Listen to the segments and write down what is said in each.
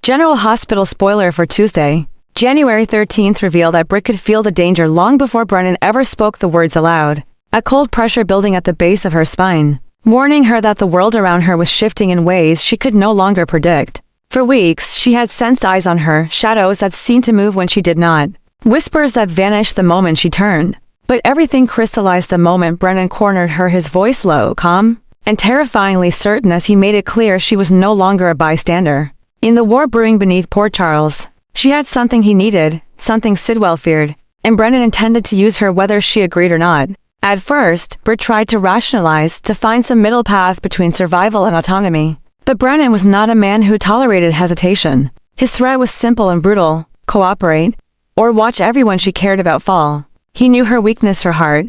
General Hospital spoiler for Tuesday. January 13th revealed that Britt could feel the danger long before Brennan ever spoke the words aloud. A cold pressure building at the base of her spine, warning her that the world around her was shifting in ways she could no longer predict. For weeks, she had sensed eyes on her, shadows that seemed to move when she did not, whispers that vanished the moment she turned. But everything crystallized the moment Brennan cornered her, his voice low, calm, and terrifyingly certain as he made it clear she was no longer a bystander. In the war brewing beneath Port Charles, she had something he needed, something Sidwell feared, and Brennan intended to use her whether she agreed or not. At first, Britt tried to rationalize, to find some middle path between survival and autonomy. But Brennan was not a man who tolerated hesitation. His threat was simple and brutal: cooperate, or watch everyone she cared about fall. He knew her weakness, her heart,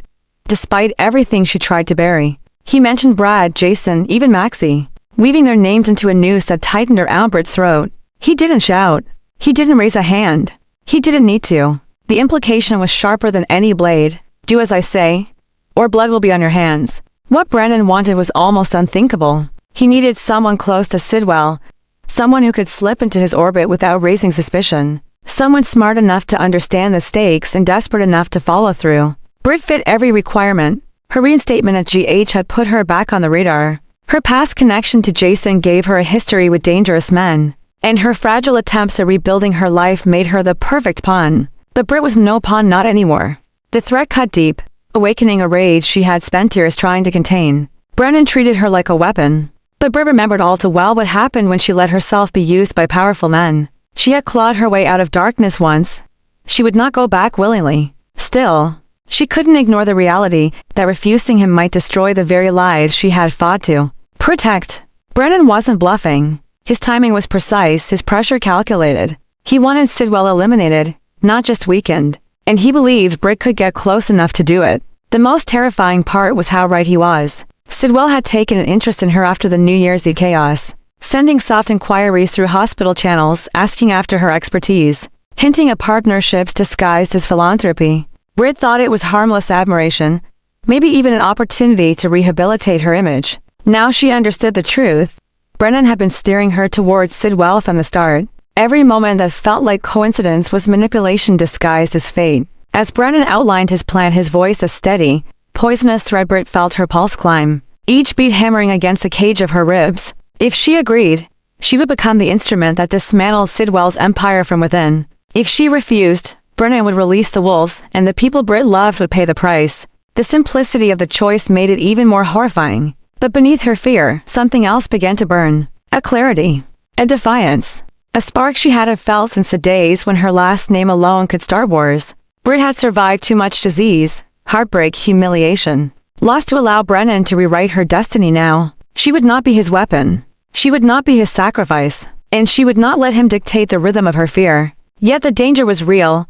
despite everything she tried to bury. He mentioned Brad, Jason, even Maxie, weaving their names into a noose that tightened around Britt's throat. He didn't shout. He didn't raise a hand. He didn't need to. The implication was sharper than any blade. Do as I say, or blood will be on your hands. What Brennan wanted was almost unthinkable. He needed someone close to Sidwell, someone who could slip into his orbit without raising suspicion, someone smart enough to understand the stakes and desperate enough to follow through. Britt fit every requirement. Her reinstatement at GH had put her back on the radar. Her past connection to Jason gave her a history with dangerous men, and her fragile attempts at rebuilding her life made her the perfect pawn. But Britt was no pawn, not anymore. The threat cut deep, awakening a rage she had spent years trying to contain. Brennan treated her like a weapon, but Britt remembered all too well what happened when she let herself be used by powerful men. She had clawed her way out of darkness once. She would not go back willingly. Still, she couldn't ignore the reality that refusing him might destroy the very lives she had fought to protect. Brennan wasn't bluffing. His timing was precise, his pressure calculated. He wanted Sidwell eliminated, not just weakened, and he believed Britt could get close enough to do it. The most terrifying part was how right he was. Sidwell had taken an interest in her after the New Year's Eve chaos, sending soft inquiries through hospital channels, asking after her expertise, hinting at partnerships disguised as philanthropy. Britt thought it was harmless admiration, maybe even an opportunity to rehabilitate her image. Now she understood the truth. Brennan had been steering her towards Sidwell from the start. Every moment that felt like coincidence was manipulation disguised as fate. As Brennan outlined his plan, his voice a steady, poisonous thread, Britt felt her pulse climb, each beat hammering against the cage of her ribs. If she agreed, she would become the instrument that dismantled Sidwell's empire from within. If she refused, Brennan would release the wolves, and the people Britt loved would pay the price. The simplicity of the choice made it even more horrifying. But beneath her fear, something else began to burn. A clarity. A defiance. A spark she hadn't felt since the days when her last name alone could start wars. Britt had survived too much disease, heartbreak, humiliation. Lost to allow Brennan to rewrite her destiny now. She would not be his weapon. She would not be his sacrifice. And she would not let him dictate the rhythm of her fear. Yet the danger was real,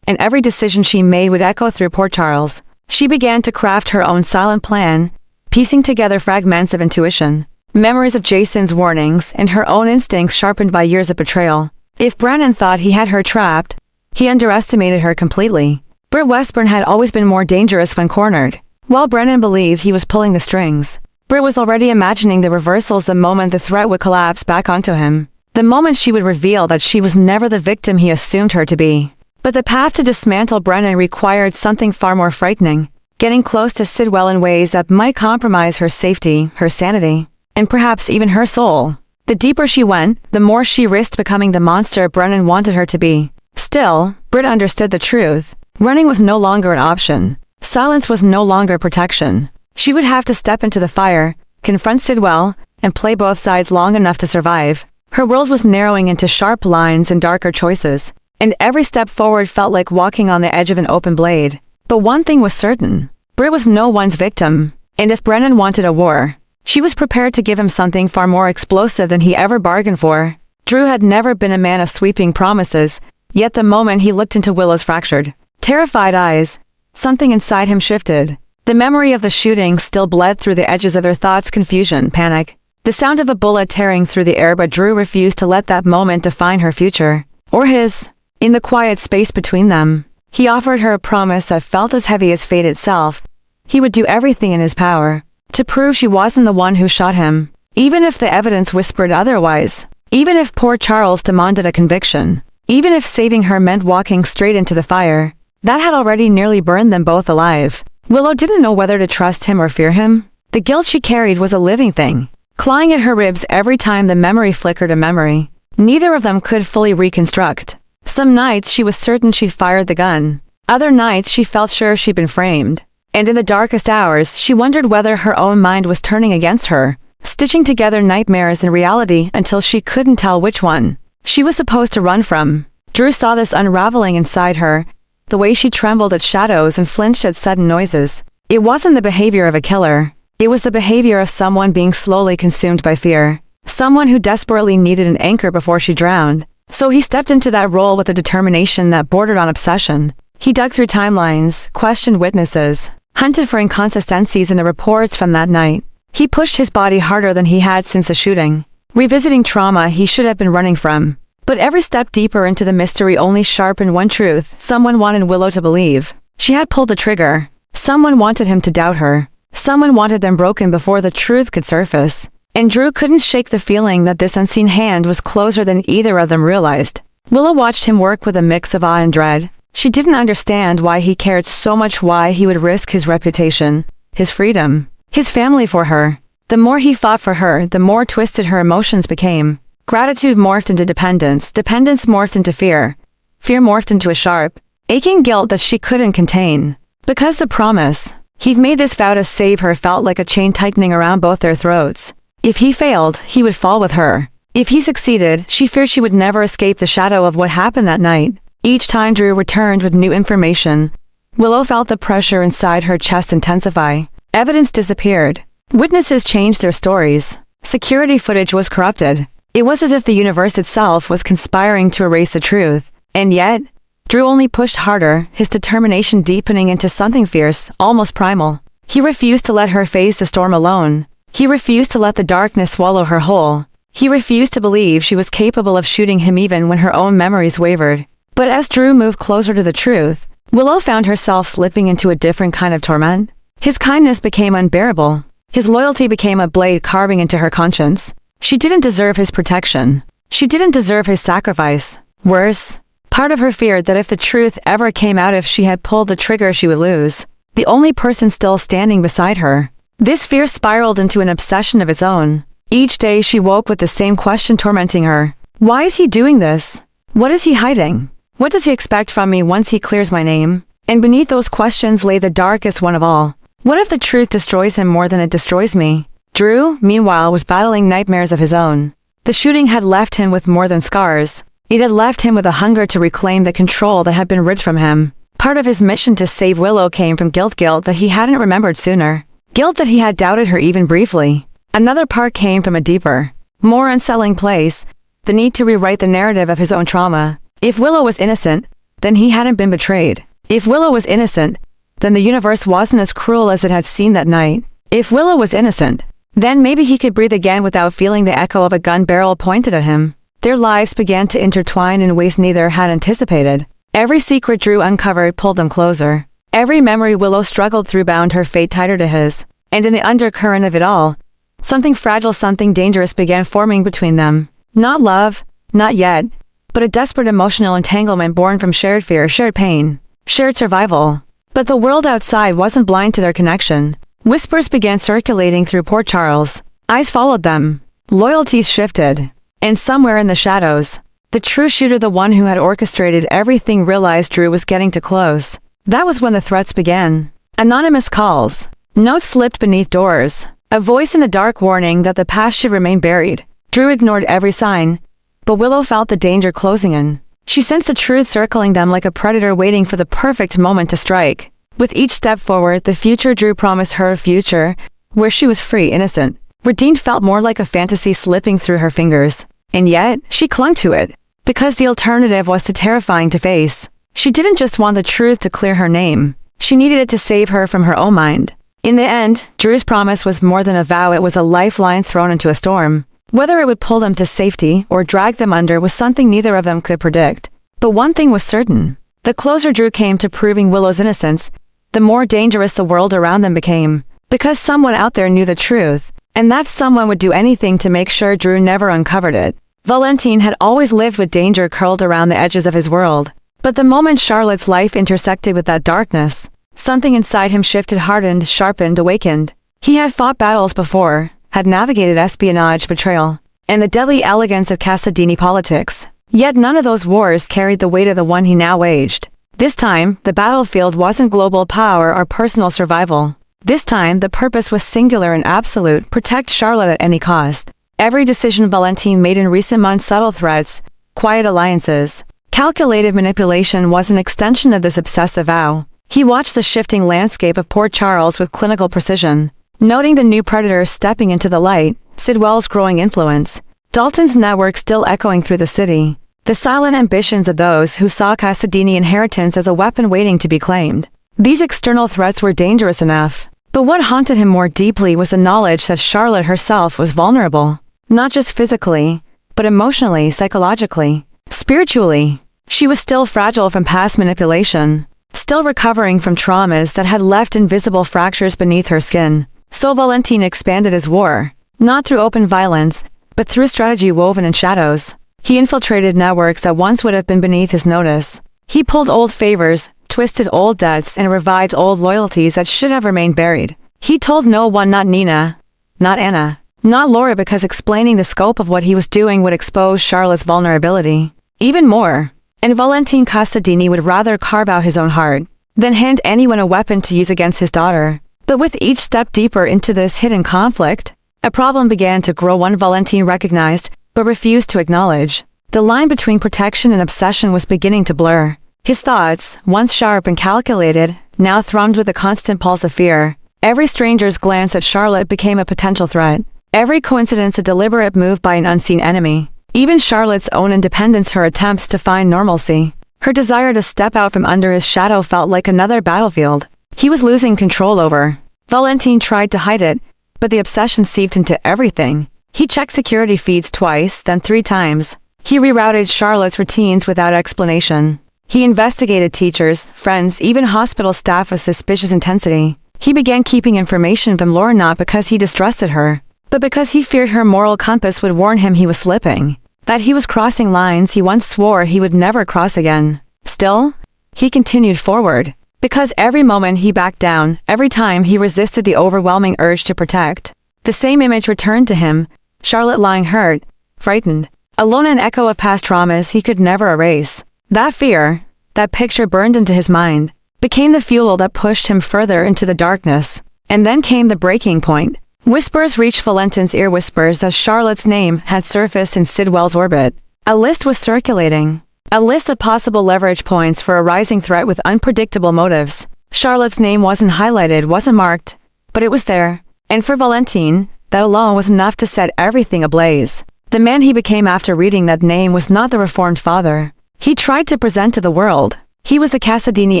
and every decision she made would echo through Port Charles. She began to craft her own silent plan, piecing together fragments of intuition, memories of Jason's warnings, and her own instincts sharpened by years of betrayal. If Brennan thought he had her trapped, he underestimated her completely. Britt Westburn had always been more dangerous when cornered. While Brennan believed he was pulling the strings, Britt was already imagining the reversals the moment the threat would collapse back onto him. The moment she would reveal that she was never the victim he assumed her to be. But the path to dismantle Brennan required something far more frightening. Getting close to Sidwell in ways that might compromise her safety, her sanity, and perhaps even her soul. The deeper she went, the more she risked becoming the monster Brennan wanted her to be. Still, Britt understood the truth. Running was no longer an option. Silence was no longer protection. She would have to step into the fire, confront Sidwell, and play both sides long enough to survive. Her world was narrowing into sharp lines and darker choices, and every step forward felt like walking on the edge of an open blade. But one thing was certain. Britt was no one's victim, and if Brennan wanted a war, she was prepared to give him something far more explosive than he ever bargained for. Drew had never been a man of sweeping promises, yet the moment he looked into Willow's fractured, terrified eyes, something inside him shifted. The memory of the shooting still bled through the edges of their thoughts, confusion, panic. The sound of a bullet tearing through the air, but Drew refused to let that moment define her future, or his. In the quiet space between them, he offered her a promise that felt as heavy as fate itself. He would do everything in his power to prove she wasn't the one who shot him, even if the evidence whispered otherwise. Even if poor Charles demanded a conviction, even if saving her meant walking straight into the fire, that had already nearly burned them both alive. Willow didn't know whether to trust him or fear him. The guilt she carried was a living thing, clawing at her ribs every time the memory flickered a memory. Neither of them could fully reconstruct. Some nights she was certain she'd fired the gun. Other nights she felt sure she'd been framed. And in the darkest hours, she wondered whether her own mind was turning against her, stitching together nightmares and reality until she couldn't tell which one she was supposed to run from. Drew saw this unraveling inside her, the way she trembled at shadows and flinched at sudden noises. It wasn't the behavior of a killer. It was the behavior of someone being slowly consumed by fear. Someone who desperately needed an anchor before she drowned. So he stepped into that role with a determination that bordered on obsession. He dug through timelines, questioned witnesses, hunted for inconsistencies in the reports from that night. He pushed his body harder than he had since the shooting, revisiting trauma he should have been running from. But every step deeper into the mystery only sharpened one truth. Someone wanted Willow to believe she had pulled the trigger. Someone wanted him to doubt her. Someone wanted them broken before the truth could surface. And Drew couldn't shake the feeling that this unseen hand was closer than either of them realized. Willow watched him work with a mix of awe and dread. She didn't understand why he cared so much, why he would risk his reputation, his freedom, his family for her. The more he fought for her, the more twisted her emotions became. Gratitude morphed into dependence, dependence morphed into fear, fear morphed into a sharp, aching guilt that she couldn't contain. Because the promise he'd made this vow to save her felt like a chain tightening around both their throats. If he failed, he would fall with her. If he succeeded, she feared she would never escape the shadow of what happened that night. Each time Drew returned with new information, Willow felt the pressure inside her chest intensify. Evidence disappeared. Witnesses changed their stories. Security footage was corrupted. It was as if the universe itself was conspiring to erase the truth. And yet, Drew only pushed harder, his determination deepening into something fierce, almost primal. He refused to let her face the storm alone. He refused to let the darkness swallow her whole. He refused to believe she was capable of shooting him even when her own memories wavered. But as Drew moved closer to the truth, Willow found herself slipping into a different kind of torment. His kindness became unbearable. His loyalty became a blade carving into her conscience. She didn't deserve his protection. She didn't deserve his sacrifice. Worse, part of her feared that if the truth ever came out, if she had pulled the trigger, she would lose the only person still standing beside her. This fear spiraled into an obsession of its own. Each day she woke with the same question tormenting her. Why is he doing this? What is he hiding? What does he expect from me once he clears my name? And beneath those questions lay the darkest one of all. What if the truth destroys him more than it destroys me? Drew, meanwhile, was battling nightmares of his own. The shooting had left him with more than scars. It had left him with a hunger to reclaim the control that had been ripped from him. Part of his mission to save Willow came from guilt that he hadn't remembered sooner. Guilt that he had doubted her even briefly. Another part came from a deeper, more unsettling place, the need to rewrite the narrative of his own trauma. If Willow was innocent, then he hadn't been betrayed. If Willow was innocent, then the universe wasn't as cruel as it had seemed that night. If Willow was innocent, then maybe he could breathe again without feeling the echo of a gun barrel pointed at him. Their lives began to intertwine in ways neither had anticipated. Every secret Drew uncovered pulled them closer. Every memory Willow struggled through bound her fate tighter to his. And in the undercurrent of it all, something fragile, something dangerous began forming between them. Not love, not yet, but a desperate emotional entanglement born from shared fear, shared pain, shared survival. But the world outside wasn't blind to their connection. Whispers began circulating through poor Charles. Eyes followed them. Loyalties shifted. And somewhere in the shadows, the true shooter, the one who had orchestrated everything, realized Drew was getting too close. That was when the threats began. Anonymous calls. Notes slipped beneath doors. A voice in the dark warning that the past should remain buried. Drew ignored every sign, but Willow felt the danger closing in. She sensed the truth circling them like a predator waiting for the perfect moment to strike. With each step forward, the future Drew promised her, a future where she was free, innocent. Redeemed felt more like a fantasy slipping through her fingers. And yet, she clung to it, because the alternative was too terrifying to face. She didn't just want the truth to clear her name. She needed it to save her from her own mind. In the end, Drew's promise was more than a vow, it was a lifeline thrown into a storm. Whether it would pull them to safety or drag them under was something neither of them could predict. But one thing was certain. The closer Drew came to proving Willow's innocence, the more dangerous the world around them became. Because someone out there knew the truth, and that someone would do anything to make sure Drew never uncovered it. Valentine had always lived with danger curled around the edges of his world. But the moment Charlotte's life intersected with that darkness, something inside him shifted, hardened, sharpened, awakened. He had fought battles before, had navigated espionage, betrayal, and the deadly elegance of Casadini politics. Yet none of those wars carried the weight of the one he now waged. This time, the battlefield wasn't global power or personal survival. This time, the purpose was singular and absolute: protect Charlotte at any cost. Every decision Valentine made in recent months, subtle threats, quiet alliances, calculated manipulation, was an extension of this obsessive vow. He watched the shifting landscape of Port Charles with clinical precision, noting the new predators stepping into the light, Sidwell's growing influence, Dalton's network still echoing through the city, the silent ambitions of those who saw Casadini inheritance as a weapon waiting to be claimed. These external threats were dangerous enough, but what haunted him more deeply was the knowledge that Charlotte herself was vulnerable, not just physically, but emotionally, psychologically, spiritually. She was still fragile from past manipulation, still recovering from traumas that had left invisible fractures beneath her skin. So Valentine expanded his war, not through open violence, but through strategy woven in shadows. He infiltrated networks that once would have been beneath his notice. He pulled old favors, twisted old debts, and revived old loyalties that should have remained buried. He told no one, not Nina, not Anna, not Laura, because explaining the scope of what he was doing would expose Charlotte's vulnerability even more. And Valentine Casadini would rather carve out his own heart than hand anyone a weapon to use against his daughter. But with each step deeper into this hidden conflict, a problem began to grow, one Valentine recognized but refused to acknowledge. The line between protection and obsession was beginning to blur. His thoughts, once sharp and calculated, now thrummed with a constant pulse of fear. Every stranger's glance at Charlotte became a potential threat. Every coincidence a deliberate move by an unseen enemy. Even Charlotte's own independence, her attempts to find normalcy, her desire to step out from under his shadow felt like another battlefield he was losing control over. Valentine tried to hide it, but the obsession seeped into everything. He checked security feeds twice, then 3 times. He rerouted Charlotte's routines without explanation. He investigated teachers, friends, even hospital staff with suspicious intensity. He began keeping information from Laura, not because he distrusted her, but because he feared her moral compass would warn him he was slipping, that he was crossing lines he once swore he would never cross again. Still, he continued forward, because every moment he backed down, every time he resisted the overwhelming urge to protect, the same image returned to him: Charlotte lying hurt, frightened, alone, an echo of past traumas he could never erase. That fear, that picture burned into his mind, became the fuel that pushed him further into the darkness. And then came the breaking point. Whispers reached Valentine's ear, whispers that Charlotte's name had surfaced in Sidwell's orbit. A list was circulating. A list of possible leverage points for a rising threat with unpredictable motives. Charlotte's name wasn't highlighted, wasn't marked, but it was there. And for Valentine, that alone was enough to set everything ablaze. The man he became after reading that name was not the reformed father he tried to present to the world. He was the Casadini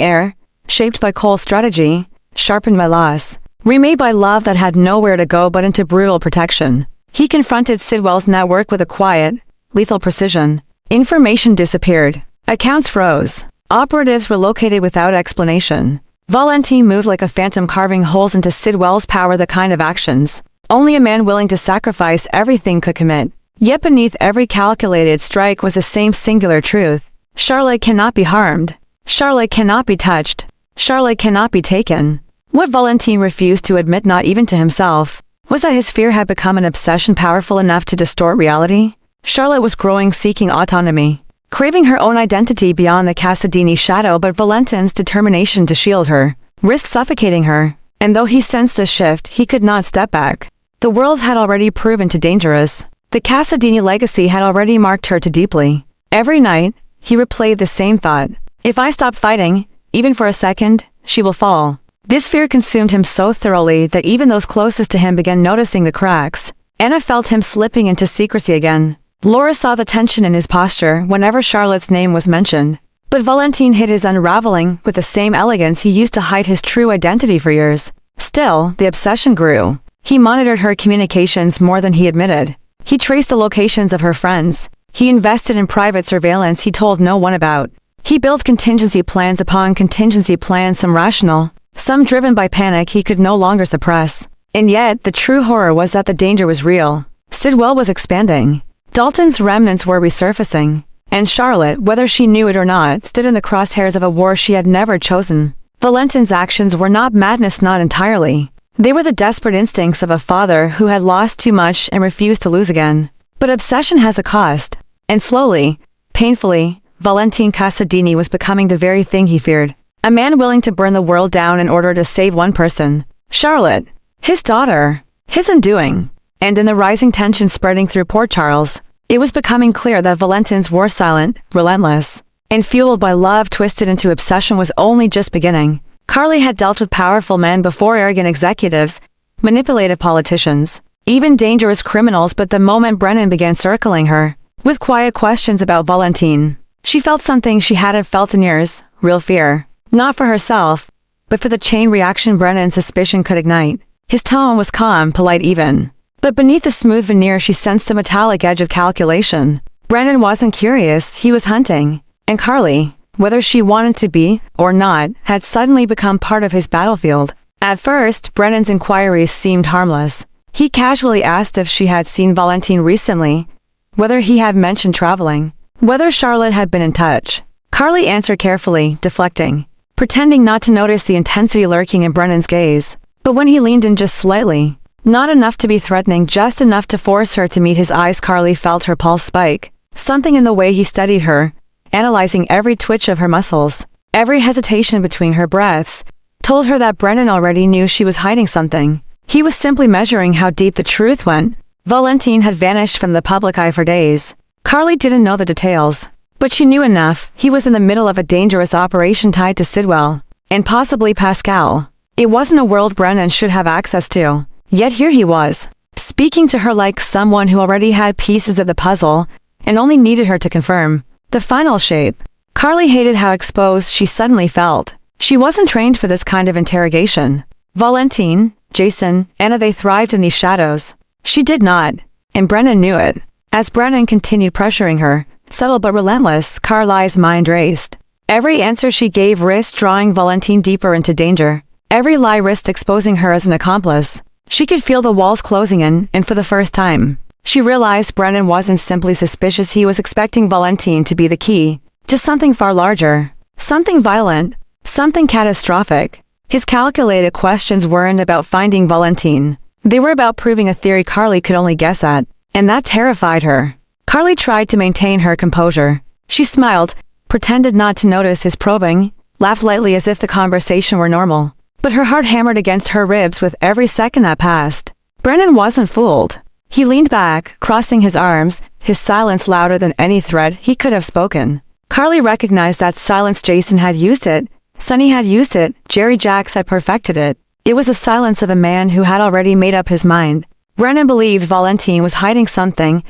heir, shaped by cold strategy, sharpened by loss, remade by love that had nowhere to go but into brutal protection. He confronted Sidwell's network with a quiet, lethal precision. Information disappeared. Accounts froze. Operatives were located without explanation. Valentine moved like a phantom, carving holes into Sidwell's power, the kind of actions only a man willing to sacrifice everything could commit. Yet beneath every calculated strike was the same singular truth: Charlotte cannot be harmed. Charlotte cannot be touched. Charlotte cannot be taken. What Valentine refused to admit, not even to himself, was that his fear had become an obsession powerful enough to distort reality. Charlotte was growing, seeking autonomy, craving her own identity beyond the Casadini shadow, but Valentine's determination to shield her risked suffocating her. And though he sensed this shift, he could not step back. The world had already proven too dangerous. The Casadini legacy had already marked her too deeply. Every night, he replayed the same thought: if I stop fighting, even for a second, she will fall. This fear consumed him so thoroughly that even those closest to him began noticing the cracks. Anna felt him slipping into secrecy again. Laura saw the tension in his posture whenever Charlotte's name was mentioned. But Valentine hid his unraveling with the same elegance he used to hide his true identity for years. Still, the obsession grew. He monitored her communications more than he admitted. He traced the locations of her friends. He invested in private surveillance he told no one about. He built contingency plans upon contingency plans, some rational, some driven by panic he could no longer suppress. And yet, the true horror was that the danger was real. Sidwell was expanding. Dalton's remnants were resurfacing, and Charlotte, whether she knew it or not, stood in the crosshairs of a war she had never chosen. Valentine's actions were not madness, not entirely. They were the desperate instincts of a father who had lost too much and refused to lose again. But obsession has a cost, and slowly, painfully, Valentine Casadini was becoming the very thing he feared. A man willing to burn the world down in order to save one person. Charlotte, his daughter, his undoing. And in the rising tension spreading through Port Charles, it was becoming clear that Valentine's war silent, relentless, and fueled by love twisted into obsession was only just beginning. Carly had dealt with powerful men before, arrogant executives, manipulative politicians, even dangerous criminals, but the moment Brennan began circling her, with quiet questions about Valentine, she felt something she hadn't felt in years, real fear. Not for herself, but for the chain reaction Brennan's suspicion could ignite. His tone was calm, polite even. But beneath the smooth veneer she sensed the metallic edge of calculation. Brennan wasn't curious, he was hunting. And Carly, whether she wanted to be or not, had suddenly become part of his battlefield. At first, Brennan's inquiries seemed harmless. He casually asked if she had seen Valentine recently, whether he had mentioned traveling, whether Charlotte had been in touch. Carly answered carefully, deflecting, pretending not to notice the intensity lurking in Brennan's gaze. But when he leaned in just slightly, not enough to be threatening, just enough to force her to meet his eyes, Carly felt her pulse spike. Something in the way he studied her, analyzing every twitch of her muscles, every hesitation between her breaths, told her that Brennan already knew she was hiding something. He was simply measuring how deep the truth went. Valentine had vanished from the public eye for days. Carly didn't know the details, but she knew enough. He was in the middle of a dangerous operation tied to Sidwell, and possibly Pascal. It wasn't a world Brennan should have access to. Yet here he was, speaking to her like someone who already had pieces of the puzzle, and only needed her to confirm the final shape. Carly hated how exposed she suddenly felt. She wasn't trained for this kind of interrogation. Valentine, Jason, Anna, they thrived in these shadows. She did not, and Brennan knew it. As Brennan continued pressuring her, subtle but relentless, Carly's mind raced. Every answer she gave risked drawing Valentine deeper into danger. Every lie risked exposing her as an accomplice. She could feel the walls closing in, and for the first time, she realized Brennan wasn't simply suspicious, he was expecting Valentine to be the key to something far larger, something violent, something catastrophic. His calculated questions weren't about finding Valentine. They were about proving a theory Carly could only guess at, and that terrified her. Carly tried to maintain her composure. She smiled, pretended not to notice his probing, laughed lightly as if the conversation were normal. But her heart hammered against her ribs with every second that passed. Brennan wasn't fooled. He leaned back, crossing his arms, his silence louder than any threat he could have spoken. Carly recognized that silence. Jason had used it, Sonny had used it, Jerry Jacks had perfected it. It was the silence of a man who had already made up his mind. Brennan believed Valentine was hiding something,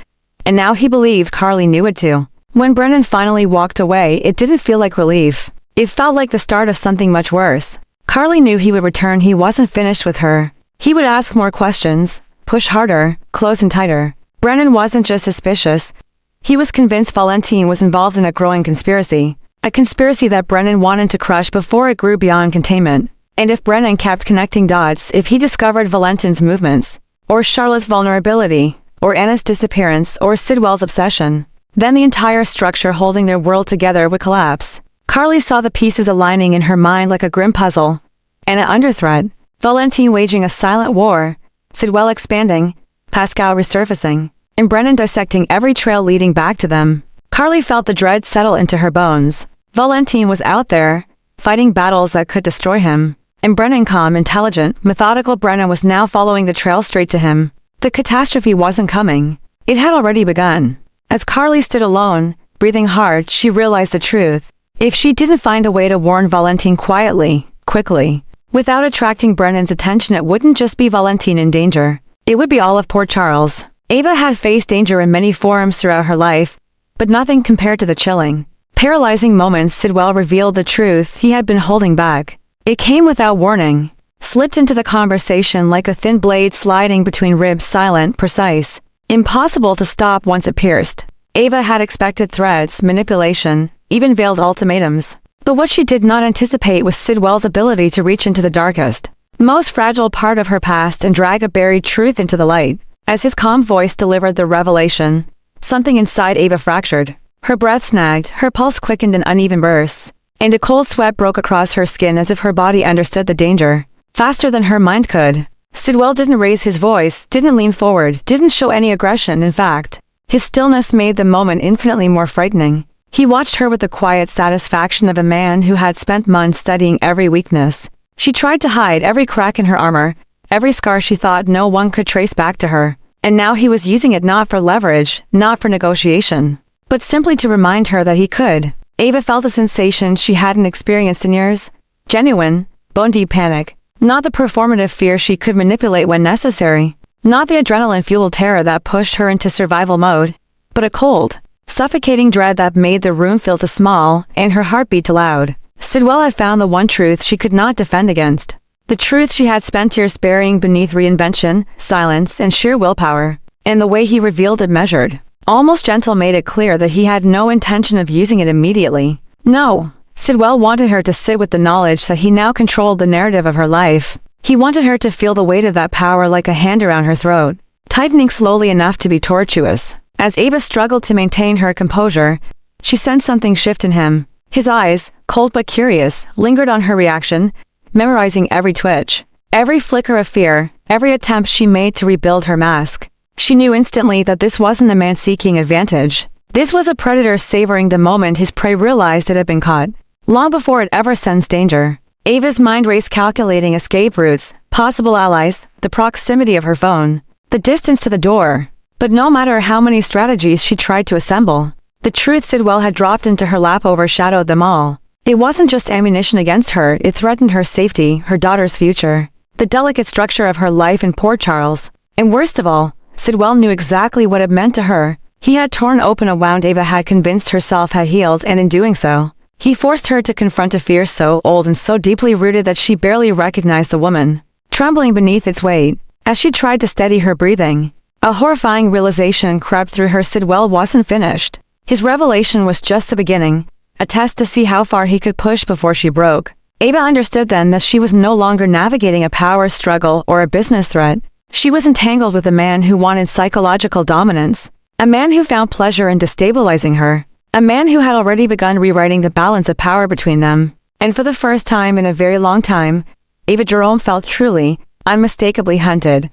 and now he believed Carly knew it too. When Brennan finally walked away, it didn't feel like relief. It felt like the start of something much worse. Carly knew he would return. He wasn't finished with her. He would ask more questions, push harder, close in tighter. Brennan wasn't just suspicious. He was convinced Valentine was involved in a growing conspiracy. A conspiracy that Brennan wanted to crush before it grew beyond containment. And if Brennan kept connecting dots, if he discovered Valentine's movements, or Charlotte's vulnerability, or Anna's disappearance, or Sidwell's obsession, then the entire structure holding their world together would collapse. Carly saw the pieces aligning in her mind like a grim puzzle. Anna under threat, Valentine waging a silent war, Sidwell expanding, Pascal resurfacing, and Brennan dissecting every trail leading back to them. Carly felt the dread settle into her bones. Valentine was out there, fighting battles that could destroy him. And Brennan, calm, intelligent, methodical Brennan, was now following the trail straight to him. The catastrophe wasn't coming. It had already begun. As Carly stood alone, breathing hard, she realized the truth. If she didn't find a way to warn Valentine quietly, quickly, without attracting Brennan's attention, it wouldn't just be Valentine in danger. It would be all of Port Charles. Ava had faced danger in many forms throughout her life, but nothing compared to the chilling, paralyzing moments Sidwell revealed the truth he had been holding back. It came without warning, slipped into the conversation like a thin blade sliding between ribs, silent, precise, impossible to stop once it pierced. Ava had expected threats, manipulation, even veiled ultimatums. But what she did not anticipate was Sidwell's ability to reach into the darkest, most fragile part of her past and drag a buried truth into the light. As his calm voice delivered the revelation, something inside Ava fractured. Her breath snagged, her pulse quickened in uneven bursts, and a cold sweat broke across her skin as if her body understood the danger faster than her mind could. Sidwell didn't raise his voice, didn't lean forward, didn't show any aggression. In fact, his stillness made the moment infinitely more frightening. He watched her with the quiet satisfaction of a man who had spent months studying every weakness she tried to hide, every crack in her armor, every scar she thought no one could trace back to her. And now he was using it not for leverage, not for negotiation, but simply to remind her that he could. Ava felt a sensation she hadn't experienced in years. Genuine, bone-deep panic. Not the performative fear she could manipulate when necessary. Not the adrenaline-fueled terror that pushed her into survival mode. But a cold, suffocating dread that made the room feel too small and her heart beat too loud. Sidwell had found the one truth she could not defend against. The truth she had spent years burying beneath reinvention, silence, and sheer willpower. And the way he revealed it measured, almost gentle, made it clear that he had no intention of using it immediately. No. Sidwell wanted her to sit with the knowledge that he now controlled the narrative of her life. He wanted her to feel the weight of that power like a hand around her throat, tightening slowly enough to be tortuous. As Ava struggled to maintain her composure, she sensed something shift in him. His eyes, cold but curious, lingered on her reaction, memorizing every twitch, every flicker of fear, every attempt she made to rebuild her mask. She knew instantly that this wasn't a man seeking advantage. This was a predator savoring the moment his prey realized it had been caught, long before it ever sensed danger. Ava's mind raced, calculating escape routes, possible allies, the proximity of her phone, the distance to the door. But no matter how many strategies she tried to assemble, the truth Sidwell had dropped into her lap overshadowed them all. It wasn't just ammunition against her, it threatened her safety, her daughter's future, the delicate structure of her life in Port Charles. And worst of all, Sidwell knew exactly what it meant to her. He had torn open a wound Ava had convinced herself had healed, and in doing so, he forced her to confront a fear so old and so deeply rooted that she barely recognized the woman, trembling beneath its weight. As she tried to steady her breathing, a horrifying realization crept through her. Sidwell wasn't finished. His revelation was just the beginning, a test to see how far he could push before she broke. Ava understood then that she was no longer navigating a power struggle or a business threat. She was entangled with a man who wanted psychological dominance, a man who found pleasure in destabilizing her, a man who had already begun rewriting the balance of power between them. And for the first time in a very long time, Ava Jerome felt truly, unmistakably hunted.